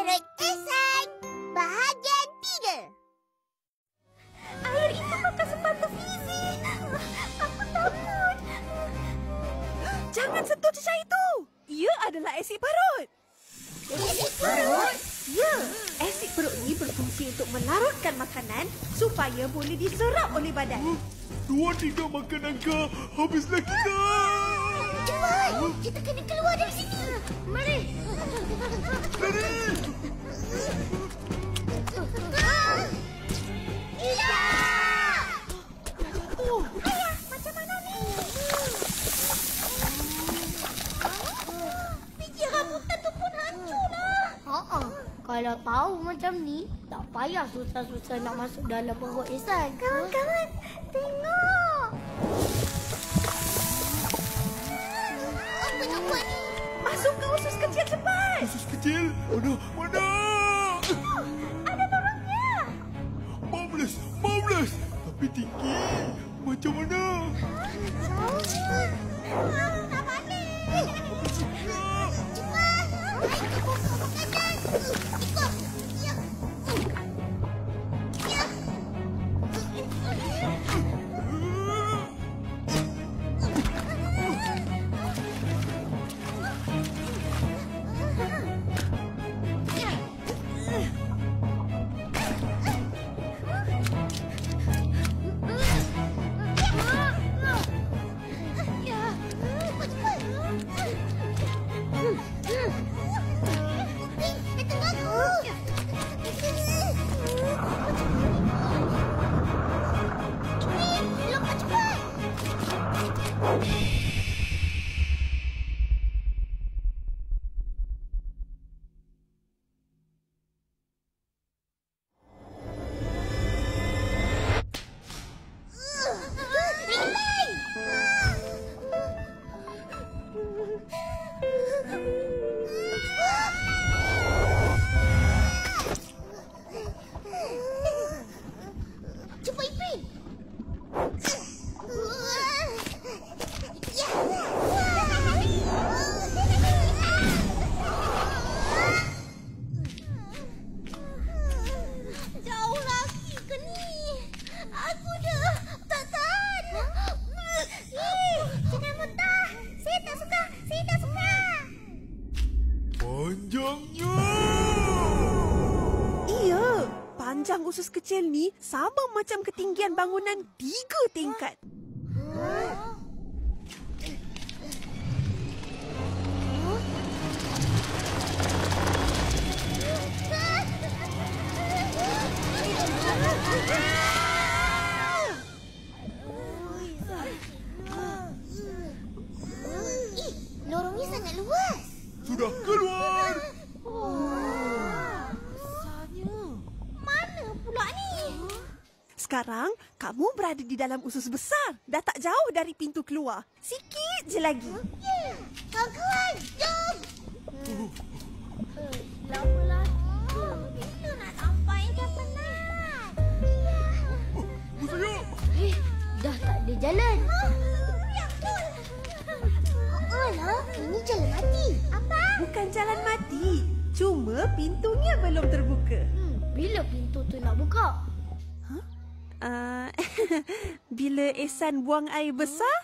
Perut Ehsan, bahagian 3. Air itu pakai sepatu fizik. Aku takut. Jangan sentuh cecair itu. Ia adalah asid perut. Asid perut? Ya, asid perut ini berfungsi untuk melarutkan makanan supaya boleh diserap oleh badan. Dua tiga makanan kau habislah kita. Cepat, kita kena keluar dari sini. Mari. Tidak! Ayah, macam mana ni? Biji rambutan tu pun hancurlah. Kalau tahu macam ni, tak payah susah-susah nak masuk dalam perut Ehsan. Kawan-kawan, tengok. Apa nak buat ni? Masuk ke usus kecil cepat. Usus kecil? Mana? Ada lorongnya. Marvelous. Tapi tinggi. Macam mana? Tak balik. Cepat. Ayo buka makanan. Ikut. Ya. Cepat Ipin. Jauh lagi ke ni? Aku dah tak tahan. Jangan muntah. Saya tak suka. Panjangnya. Iya, panjang usus kecil ni sama macam ketinggian bangunan 3 tingkat. Lorongnya sangat luas. Sudah keluar. Mana pula ni? Sekarang, kamu berada di dalam usus besar. Dah tak jauh dari pintu keluar. Sikit je lagi. Kawan-kawan, jom. Lama lagi. Kita nak sampai dah penat. Busaya. Dah tak ada jalan. Ya betul. Alah, ini jalan mati. Apa? Bukan jalan mati. Cuma pintunya belum terbuka. Bila pintu tu nak buka? Bila Ehsan buang air besar?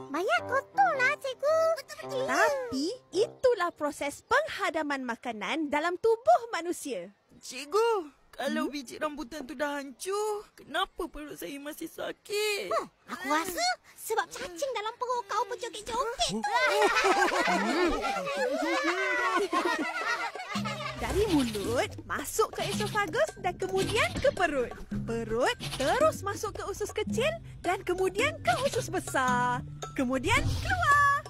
Banyak kotorlah, cikgu. Tapi itulah proses penghadaman makanan dalam tubuh manusia. Cikgu, kalau biji rambutan tu dah hancur, kenapa perut saya masih sakit? Aku rasa sebab cacing dalam perut kau berjoget-joget. Dari mulut, masuk ke esofagus dan kemudian ke perut. Perut terus masuk ke usus kecil dan kemudian ke usus besar. Kemudian keluar.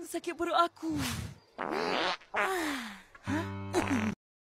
sakit perut aku.